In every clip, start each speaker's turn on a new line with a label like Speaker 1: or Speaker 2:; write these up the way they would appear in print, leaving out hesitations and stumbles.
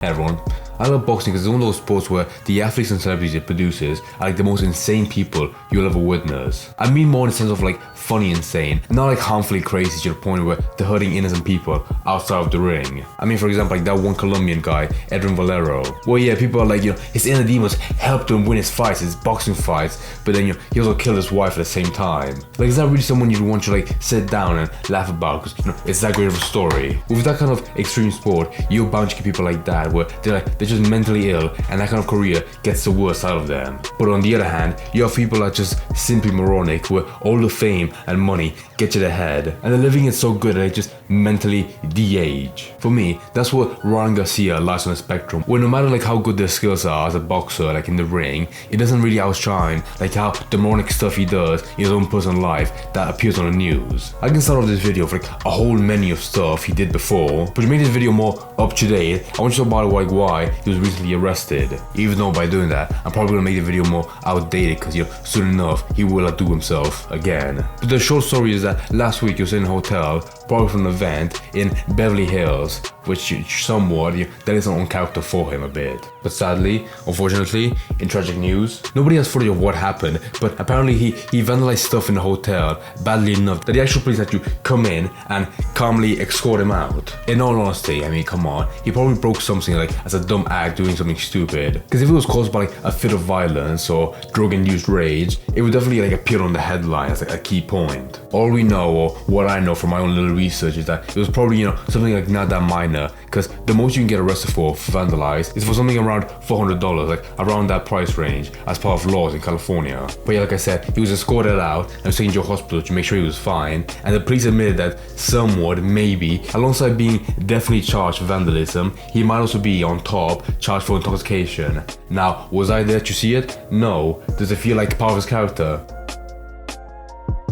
Speaker 1: Hey everyone, I love boxing because it's one of those sports where the athletes and celebrities it produces are like the most insane people you'll ever witness. I mean more in the sense of like funny insane, not like harmfully crazy to the point where they're hurting innocent people outside of the ring. I mean, for example, like that one Colombian guy, Edwin Valero. Well, yeah, people are like, his inner demons helped him win his fights, his boxing fights, but then, he also killed his wife at the same time. Like, it's not really someone you'd want to like sit down and laugh about because, it's that great of a story. With that kind of extreme sport, you're bound to get people like that where they're just mentally ill and that kind of career gets the worst out of them. But on the other hand, you have people that are just simply moronic where all the fame and money get to their head and they're living it so good that they just mentally de-age. For me, that's what Ryan Garcia lies on the spectrum, where no matter like how good their skills are as a boxer, like in the ring, it doesn't really outshine like how the moronic stuff he does in his own personal life that appears on the news. I can start off this video with like a whole menu of stuff he did before, but to make this video more up to date, I want to talk about like why he was recently arrested. Even though by doing that, I'm probably gonna make the video more outdated because soon enough he will outdo himself again. But the short story is that last week he was in a hotel, probably from an event in Beverly Hills, which somewhat that is an own character for him a bit. But sadly, unfortunately, in tragic news, nobody has footage of what happened, but apparently he vandalized stuff in the hotel badly enough that the actual police had to come in and calmly escort him out. In all honesty, I mean, come on, he probably broke something like as a dumb act doing something stupid. Because if it was caused by like a fit of violence or drug-induced rage, it would definitely like appear on the headline as like a key point. All we know, or what I know from my own little research, is that it was probably something like not that minor, because the most you can get arrested for vandalize is for something around $400, like around that price range as part of laws in California. But yeah, like I said, he was escorted out and was taken to a hospital to make sure he was fine, and the police admitted that somewhat, maybe, alongside being definitely charged for vandalism, he might also be on top charged for intoxication. Now, was I there to see it? No. Does it feel like part of his character?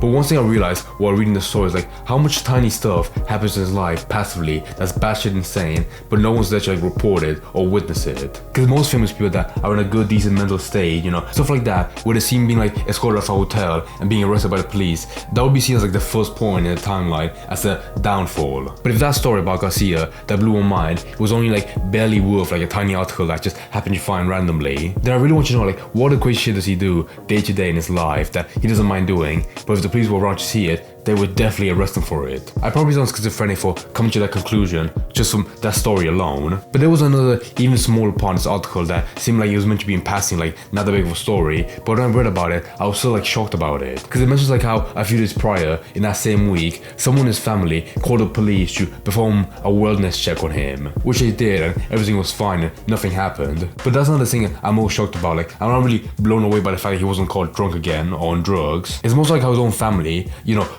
Speaker 1: But one thing I realized while reading the story is like how much tiny stuff happens in his life passively that's batshit insane, but no one's there to like report it or witness it. Because most famous people that are in a good, decent mental state, stuff like that, where they see him being like escorted off a hotel and being arrested by the police, that would be seen as like the first point in the timeline as a downfall. But if that story about Garcia that blew my mind was only like barely worth like a tiny article that just happened to find randomly, then I really want you to know like what the crazy shit does he do day to day in his life that he doesn't mind doing, but if the police were around to see it, they would definitely arrest him for it. I probably sound schizophrenic for coming to that conclusion just from that story alone, but there was another even smaller part in this article that seemed like it was meant to be in passing, like not that big of a story, but when I read about it, I was still like shocked about it. Because it mentions like how a few days prior, in that same week, someone in his family called the police to perform a wellness check on him, which they did and everything was fine and nothing happened. But that's not the thing I'm most shocked about. Like, I'm not really blown away by the fact that he wasn't caught drunk again or on drugs. It's most like how his own family,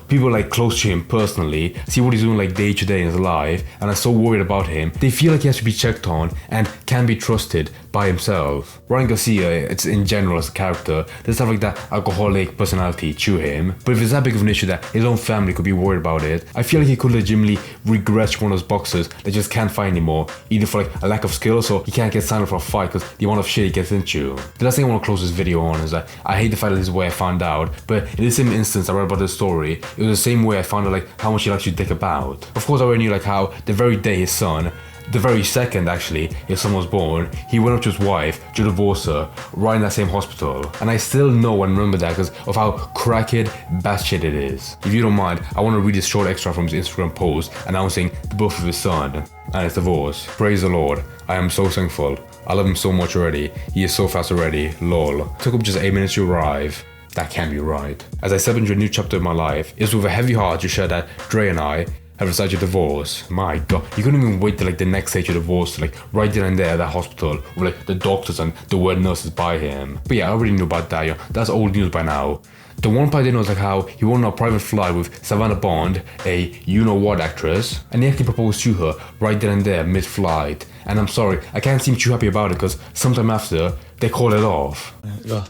Speaker 1: people like close to him personally see what he's doing like day to day in his life and are so worried about him, they feel like he has to be checked on and can be trusted by himself. Ryan Garcia, it's in general as a character, does have like that alcoholic personality to him, but if it's that big of an issue that his own family could be worried about it, I feel like he could legitimately regress to one of those boxers that just can't fight anymore, either for like a lack of skill or he can't get signed up for a fight because the amount of shit he gets into. The last thing I want to close this video on is that I hate the fact that this is where I found out, but in the same instance I read about this story, it was the same way I found out like how much he likes to dick about. Of course I already knew like how the very day his son, the very second actually his son was born, he went up to his wife to divorce her right in that same hospital. And I still know and remember that because of how crackhead batshit it is. If you don't mind, I want to read this short extract from his Instagram post announcing the birth of his son and his divorce. Praise the Lord. I am so thankful. I love him so much already. He is so fast already. Lol. Took up just 8 minutes to arrive. That can't be right. As I step into a new chapter of my life, it's with a heavy heart to share that Dre and I have decided to divorce. My god, you couldn't even wait till like the next stage of divorce, like right then and there at that hospital with like the doctors and the word nurses by him. But yeah, I already knew about that, that's old news by now. The one part I didn't know is like how he went on a private flight with Savannah Bond, a you-know-what actress, and he actually proposed to her right then and there mid-flight. And I'm sorry, I can't seem too happy about it because sometime after, they called it off.
Speaker 2: Yeah.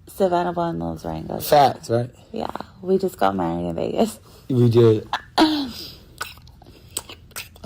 Speaker 3: Savannah Bond loves Rango.
Speaker 2: Facts, right?
Speaker 3: Yeah, we just got married in Vegas.
Speaker 2: We did. I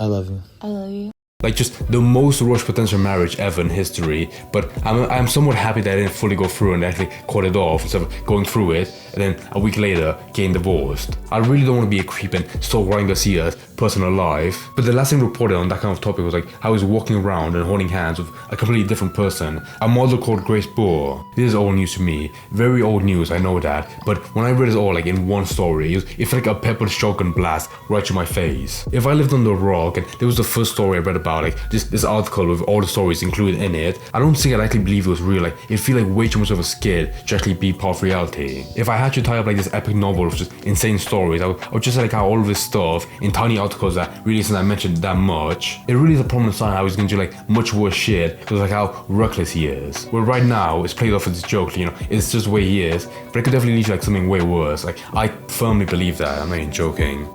Speaker 2: love you.
Speaker 3: I love you.
Speaker 1: Like just the most rushed potential marriage ever in history. But I'm somewhat happy that I didn't fully go through and actually caught it off instead of going through it and then a week later getting divorced. I really don't want to be a creep and stalk Ryan Garcia's personal life. But the last thing reported on that kind of topic was like how he's walking around and holding hands with a completely different person, a model called Grace Boer. This is old news to me, very old news, I know that. But when I read it all like in one story, it felt like a pepper shotgun blast right to my face. If I lived under a rock and there was the first story I read about, like this article with all the stories included in it, I don't think I'd actually believe it was real. Like it feel like way too much of a skit to actually be part of reality. If I had to tie up like this epic novel of just insane stories, I would just like how all of this stuff in tiny articles that really isn't mentioned that much. It really is a prominent sign how he's gonna do like much worse shit because like how reckless he is. Well, right now it's played off as a joke, you know, it's just the way he is, but it could definitely lead to like something way worse. Like I firmly believe that. I'm not even joking.